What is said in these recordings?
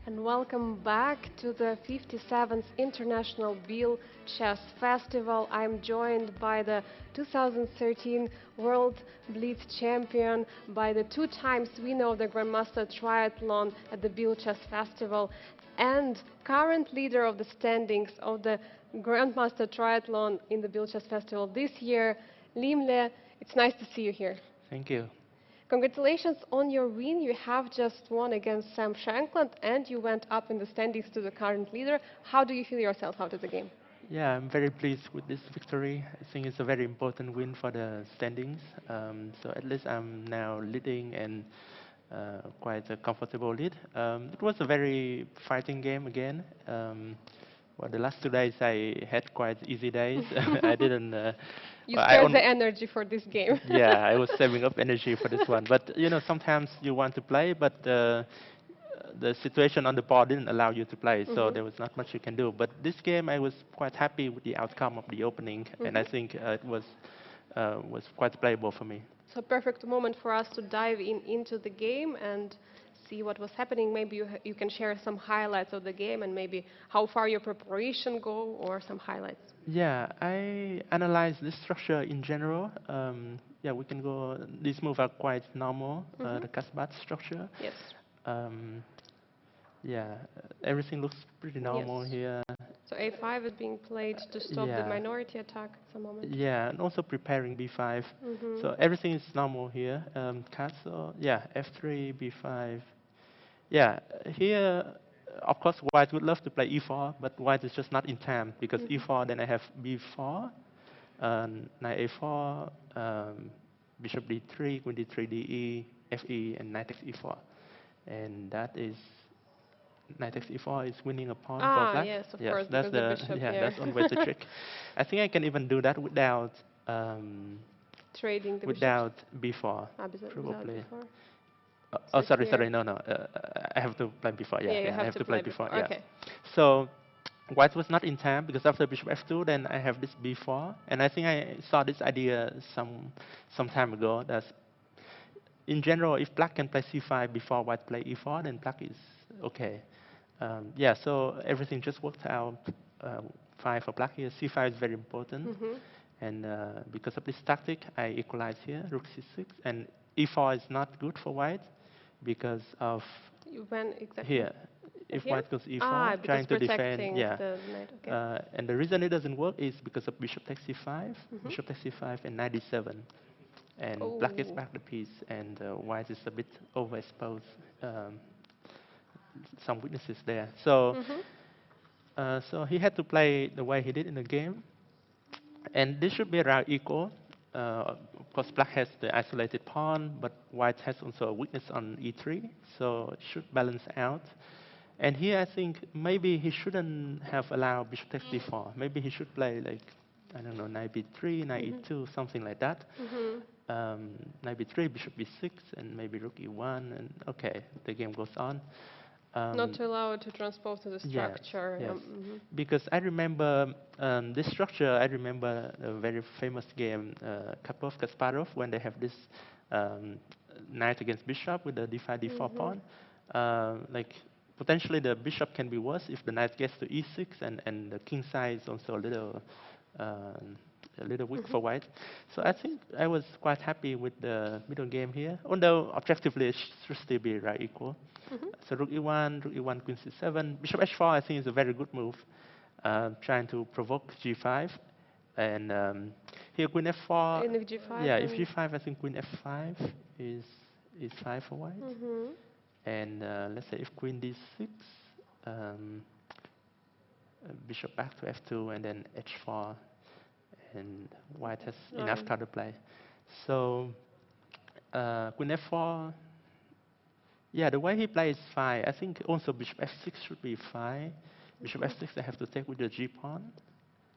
And welcome back to the 57th International Biel Chess Festival. I'm joined by the 2013 World Blitz champion, by the two times winner of the Grandmaster Triathlon at the Biel Chess Festival, and current leader of the standings of the Grandmaster Triathlon in the Biel Chess Festival this year, Liem. It's nice to see you here. Thank you. Congratulations on your win. You have just won against Sam Shankland and you went up in the standings to the current leader. How do you feel yourself out of the game? Yeah, I'm very pleased with this victory. I think it's a very important win for the standings. So at least I'm now leading and quite a comfortable lead. It was a very fighting game again. Well, the last 2 days I had quite easy days. I didn't. You Well, spared the energy for this game. yeah, I was saving up energy for this one. But sometimes you want to play, but the situation on the board didn't allow you to play, so there was not much you can do. But this game, I was quite happy with the outcome of the opening, and I think it was quite playable for me. So perfect moment for us to dive into the game and see what was happening. Maybe you can share some highlights of the game and maybe how far your preparation go or some highlights. Yeah, I analyzed this structure in general. Yeah, we can go. These moves are quite normal. The Kasbah structure. Yes. Um, yeah, everything looks pretty normal Yes. here. So A5 is being played to stop the Yeah. minority attack at the moment. Yeah, and also preparing b5. So everything is normal here. Castle, yeah, f3, b5. Yeah, here, of course, white would love to play e4, but white is just not in time because e4, then I have b4, knight a4, bishop d3, queen d3, de, fe, and knight takes e4. And that is knight takes e4 is winning a pawn for Ah, black. yes, of Yes, course, that's because the the bishop yeah, here. that's always the trick. I think I can even do that Trading the bishops. without b4 Ah, without probably. before. Oh, So sorry, here. sorry, no, no. I have to play before. Yeah, Yeah, you yeah, I have have to to play play before. before. Yeah. Okay. So white was not in time because after bishop f2, then I have this b4, and I think I saw this idea some time ago. That in general, if black can play c5 before white play e4, then black is okay. Yeah, so everything just worked out fine for black here. c5 is very important, and because of this tactic, I equalize here, rook c6, and e4 is not good for white because of When exactly? here. If Here? white goes Ah, e4, because trying to defend, protecting yeah. the knight. Okay. And the reason it doesn't work is because of bishop takes c5, bishop takes c5, and knight d7. And black gets Oh. back the piece, and white is a bit overexposed. Um, some weaknesses there. So he had to play the way he did in the game, and this should be around equal. Of course, black has the isolated pawn, but white has also a weakness on e3, so it should balance out. And here I think maybe he shouldn't have allowed bishop takes d4. Maybe he should play like, I don't know, knight b3, knight e2, something like that. Knight b3, bishop b6, and maybe rook e1, and okay, the game goes on. Not to allow it to transpose to the Yes, structure. yes. Because I remember this structure. I remember a very famous game, Kasparov, when they have this knight against bishop with the d5, d4 pawn. Like potentially the bishop can be worse if the knight gets to e6, and the king side is also a little weak for white. So I think I was quite happy with the middle game here, although objectively it should still be right equal. So rook e1, queen c7. Bishop h4 I think is a very good move, trying to provoke g5. And here queen f4, In the g5. yeah, if g5 I think queen f5 is fine for white. And let's say if queen d6, um, bishop back to f2, and then h4, and white has enough counterplay. So queen f4, yeah, the way he plays is fine. I think also bishop f6 should be fine. Bishop f6 I have to take with the g pawn,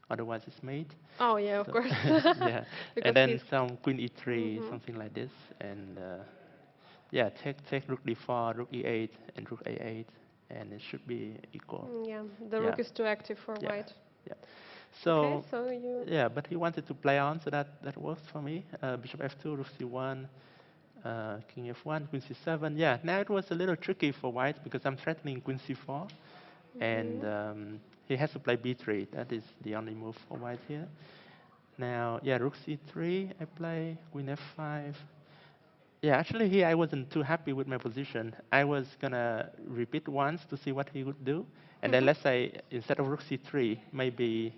otherwise it's mate. Oh yeah, of So course. yeah, and then some queen e3, something like this, and yeah, take rook d4, rook e8, and rook a8, and it should be equal. Yeah, the rook is too active for white. Yeah. So, okay, so you. yeah, but he wanted to play on, so that works for me. Bishop f2, rook c1, King f1, Queen c7. Yeah, now it was a little tricky for white because I'm threatening Queen c4, and he has to play b3. That is the only move for white here. Now, yeah, Rook c3. I play Queen f5. Yeah, actually here I wasn't too happy with my position. I was gonna repeat once to see what he would do, and then let's say instead of Rook c3, maybe,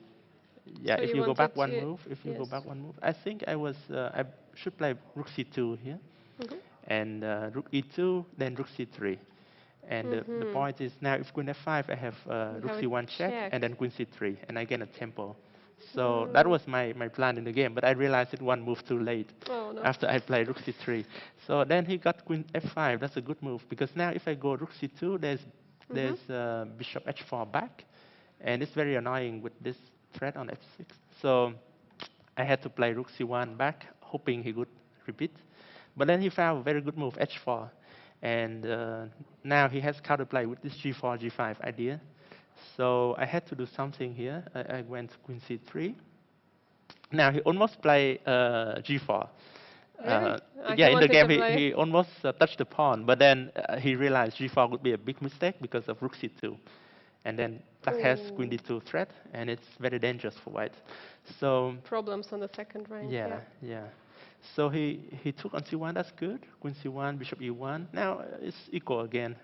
yeah, So if you you go wanted back one to, move, if you go yes. back one move, I think I should play Rook c2 here, and Rook e2, then Rook c3. And the point is now if Queen f5, I have You Rook have a c1 check, check. and then Queen c3, and I gain a tempo. So that was my plan in the game, but I realized it one move too late Oh no. after I played Rook c3. So then he got Queen f5. That's a good move, because now if I go Rook c2, there's Bishop h4 back, and it's very annoying with this threat on f6. So I had to play Rook c1 back, hoping he would repeat. But then he found a very good move, h4. And now he has counterplay with this g4, g5 idea. So I had to do something here. I went to Queen c3. Now he almost played g4. Really? Yeah, He in the wanted game to play. he almost touched the pawn, but then he realized g4 would be a big mistake because of Rook c2. And then black has Queen Ooh. d2 threat, and it's very dangerous for white. So Problems on the second rank. yeah, Yeah. yeah. So he took on c1. That's good. Queen c1, Bishop e1. Now it's equal again.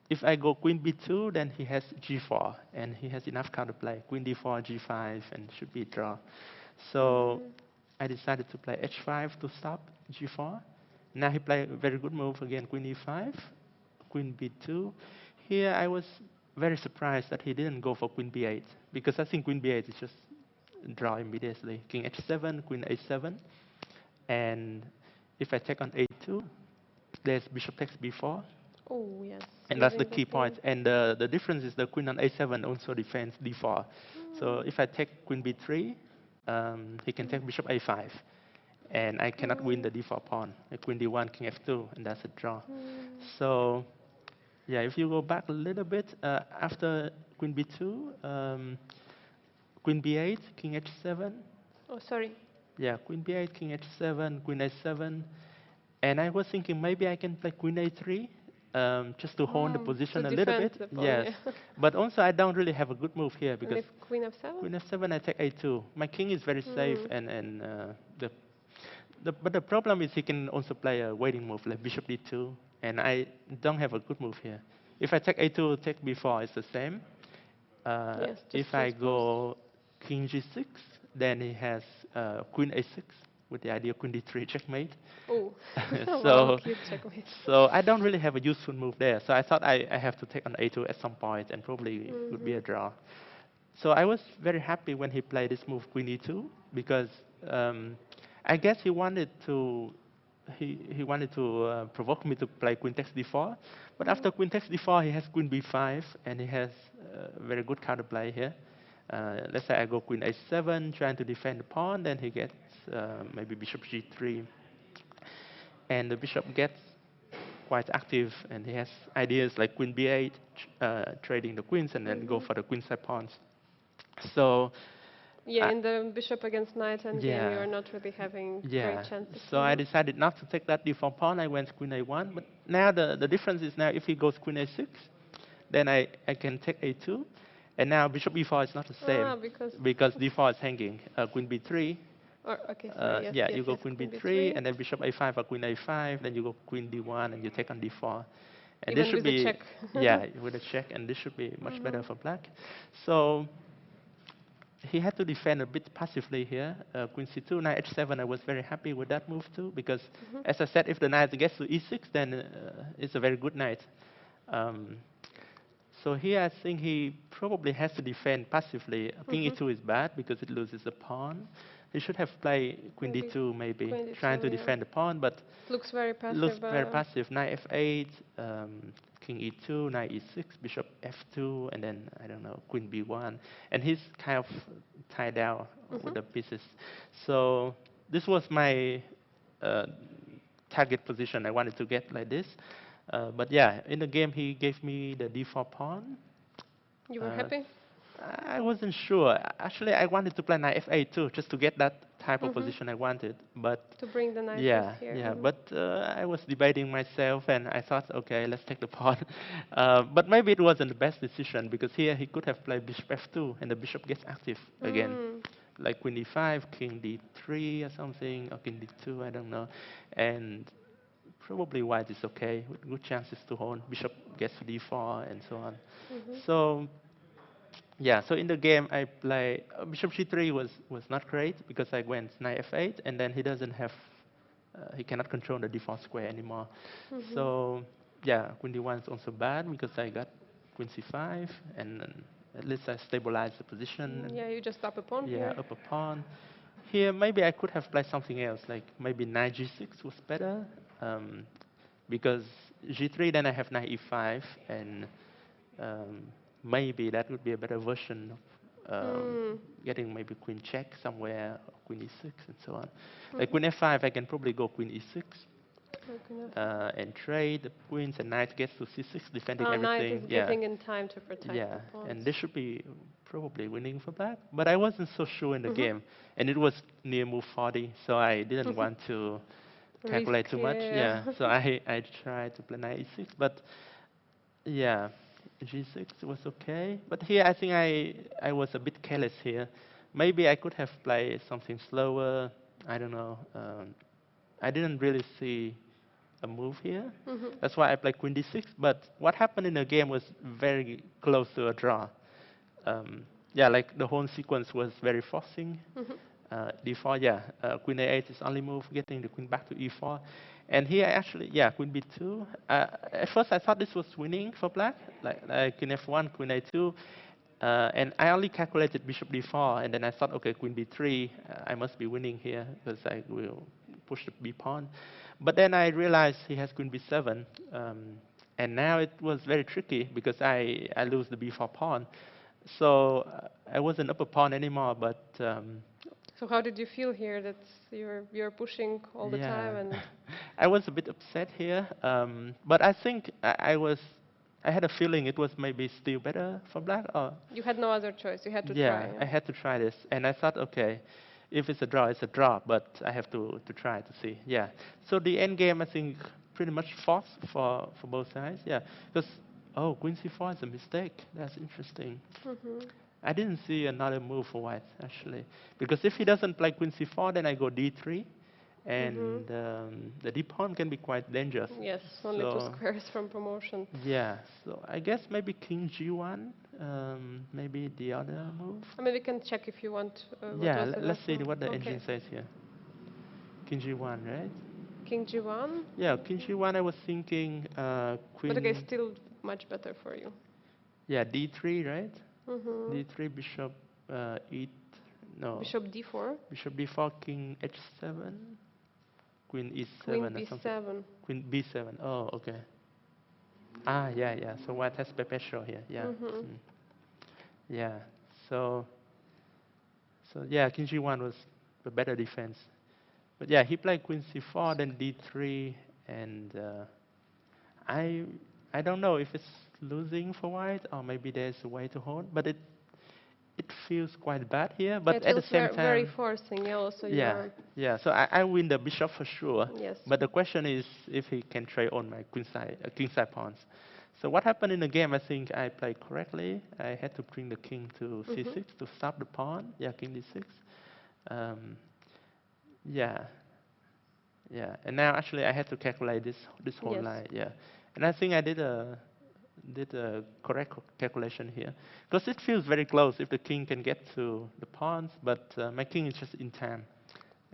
If I go Queen b2, then he has g4, and he has enough counterplay. Queen d4, g5, and should be a draw. So I decided to play h5 to stop g4. Now he played a very good move again, Queen e5, Queen b2. Here I was very surprised that he didn't go for Queen b8, because I think Queen b8 is just draw immediately. King h7, Queen a7, and if I take on a2, there's Bishop takes b4, Oh yes. and that's the Losing the key point. queen. And the difference is the queen on a7 also defends d4. So if I take queen b3, he can take bishop a5, and I cannot win the d4 pawn. Queen d1, king f2, and that's a draw. So yeah, if you go back a little bit, after queen b2, queen b8, king h7. Oh sorry. Yeah, queen b8, king h7, queen a7. And I was thinking maybe I can play queen a3, just to hold the To position a little defend bit. the pawn. Yes, Yeah. but also I don't really have a good move here, And because if queen f7? queen f7 I take a2. My king is very safe, and but the problem is he can also play a waiting move like bishop d2, and I don't have a good move here. If I take a2, take b4, it's the same. Yes, just If I transpose. go king g6, then he has queen a6 with the idea queen d3 checkmate. Oh. Wow, so, cute checkmate. so I don't really have a useful move there. So I thought I have to take on a2 at some point, and probably it would be a draw. So I was very happy when he played this move queen e2, because I guess he wanted to provoke me to play queen takes d4. But after queen takes d4, he has queen b5, and he has very good counterplay here. Let's say I go queen a7, trying to defend the pawn, then he gets maybe bishop g3, and the bishop gets quite active, and he has ideas like queen b8, trading the queens, and then go for the queenside pawns. So Yeah, in the bishop against knight endgame, you yeah, are not really having great yeah. chances. So I decided not to take that d4 pawn. I went queen a1. But now the difference is now if he goes queen a6, then I can take a2. And now bishop e4 is not the same, Because because d4 is hanging. Queen b3. or okay, sorry, yes, Yeah, yes, you go yes, queen queen b3, b3, and then bishop a5 or queen a5. Then you go queen d1, and you take on d4. And this even should with the be, check. yeah, with a check, and this should be much better for black. So he had to defend a bit passively here. Queen c2, knight h7, I was very happy with that move too, because as I said, if the knight gets to e6, then it's a very good knight. Um, so here I think he probably has to defend passively. King e2 is bad because it loses the pawn. He should have played queen Maybe d2, maybe, queen trying to d2, yeah. defend the pawn, but Looks very looks passive, very passive. Knight f8, king e2, knight e6, bishop f2, and then, I don't know, queen b1. And he's kind of tied down with the pieces. So this was my uh, target position I wanted to get like this. But yeah, in the game he gave me the d4 pawn. you were Uh, happy? I wasn't sure. Actually, I wanted to play knight f8 too, just to get that type of Mm-hmm. position I wanted. But To bring the knights yeah, here. yeah. Mm-hmm. But I was debating myself, and I thought, okay, let's take the pawn. But maybe it wasn't the best decision because here he could have played bishop f2, and the bishop gets active again, Mm. like queen d5, king d3 or something, or king d2, I don't know. And probably white is okay, with good chances to hold. Bishop gets to d4 and so on. Mm-hmm. So yeah, so in the game I play bishop g3 was not great because I went knight f8 and then he doesn't have he cannot control the d4 square anymore. Mm-hmm. So yeah, queen d1 is also bad because I got queen c5 and then at least I stabilized the position. And Yeah, you just up a pawn yeah, here. up a pawn. Here maybe I could have played something else, like maybe knight g6 was better um, because g3 then I have knight e5 and um, maybe that would be a better version of Mm. getting maybe queen check somewhere, or queen e6 and so on. Like Mm-hmm. queen f5, I can probably go queen e6 Okay, enough. and trade the queens and knight gets to c6, defending Knight everything. is Yeah, getting in time to protect yeah, the pawns. and this should be probably winning for black. But I wasn't so sure in the Mm-hmm. game, and it was near move 40, so I didn't want to calculate Risk, too much. yeah. Yeah, so I tried to play knight e6, but yeah, g6 was okay, but here I think I was a bit careless here. Maybe I could have played something slower. I don't know. I didn't really see a move here. Mm-hmm. That's why I played queen d6. But what happened in the game was very close to a draw. Yeah, like the whole sequence was very forcing. Mm-hmm. D4, yeah, queen a8 is only move, getting the queen back to e4. And here actually, yeah, queen b2. At first I thought this was winning for black, like queen f1, queen a2. And I only calculated bishop d4, and then I thought, okay, queen b3, I must be winning here because I will push the b pawn. But then I realized he has queen b7, and now it was very tricky because I lose the b4 pawn. So I wasn't up a pawn anymore, but So how did you feel here that you're pushing all the yeah, time and I was a bit upset here, but I think I had a feeling it was maybe still better for black. Or you had no other choice. You had to yeah, try. I had to try this, and I thought, okay, if it's a draw, it's a draw, but I have to try to see. Yeah, so the end game I think pretty much forced for both sides. Yeah, because oh, queen c4 is a mistake. That's interesting. Mhm. I didn't see another move for white actually, because if he doesn't play queen c4, then I go d3, Mhm. and the d pawn can be quite dangerous. Yes, only two So squares from promotion. yeah, so I guess maybe king g1, maybe the other move. I mean, we can check if you want. What Yeah, was the let's last see move? what the Okay. engine says here. King g1, right? King g1. Yeah, king g1. I was thinking But okay, queen. still much better for you. Yeah, d3, right? Mhm. d3, bishop e. No, Bishop d4. bishop d4, king h7. Queen Queen e7 or something. b7. Queen b7. Oh, okay. Ah, yeah, yeah. So white has perpetual here. Yeah. Mhm. Mm. Yeah. So, so yeah, king g1 was the better defense. But yeah, he played queen c4, then d3, and I I don't know if it's losing for white or maybe there's a way to hold, but it feels quite bad here. Yeah, But it at the feels same very time, forcing. Yeah, also yeah, you're. yeah. So I win the bishop for sure. Yes. But the question is if he can trade on my queenside, kingside pawns. So what happened in the game? I think I played correctly. I had to bring the king to Mhm. c6 to stop the pawn. Yeah, king d6. Um, yeah, yeah. And now actually I had to calculate this whole Yes. line. Yeah, and I think I did a correct calculation here because it feels very close if the king can get to the pawns, but my king is just in time.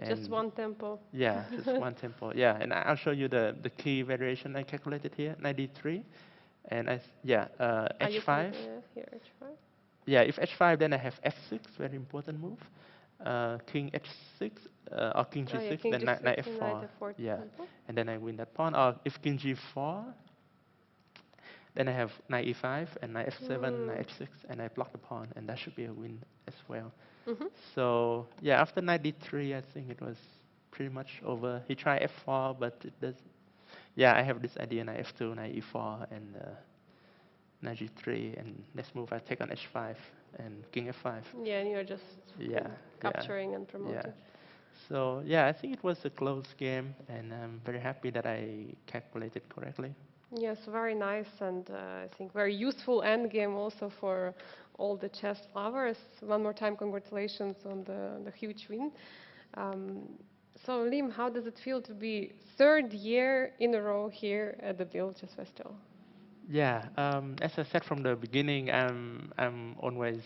Just And one tempo. yeah, just one tempo. Yeah, and I'll show you the key variation I calculated here, 93. And yeah, Are you can h5. here h5? Yeah, if h5, then I have f6, very important move. King h6 or king Oh yeah, g6, king then g6 knight and knight f4. f4 Yeah, tempo. and then I win that pawn. Or if king g4, then I have knight e5 and knight f7, Hmm. knight h6, and I block the pawn, and that should be a win as well. Mhm. So yeah, after knight d3, I think it was pretty much over. He tried f4, but it does. Yeah, I have this idea knight f2, knight e4, and knight g3, and next move I take on h5 and king f5. Yeah, and you're just Yeah, yeah, capturing and yeah. promoting. So yeah, I think it was a close game, and I'm very happy that I calculated correctly. Yes, very nice, and I think very useful end game also for all the chess lovers. One more time, congratulations on the huge win. Um, so, Lim, how does it feel to be third year in a row here at the Biel Chess Festival? Yeah, as I said from the beginning, I'm always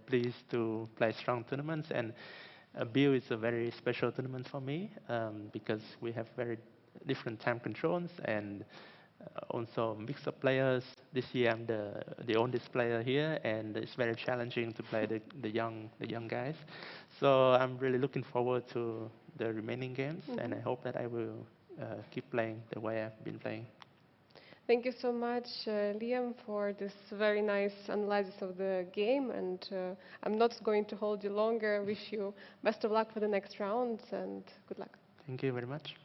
pleased to play strong tournaments, and Biel is a very special tournament for me because we have very different time controls and also mix of players. This year I'm the oldest player here, and it's very challenging to play the young guys. So I'm really looking forward to the remaining games, and I hope that I will keep playing the way I've been playing. Thank you so much, Liam, for this very nice analysis of the game. And I'm not going to hold you longer. Wish you best of luck for the next rounds and good luck. Thank you very much.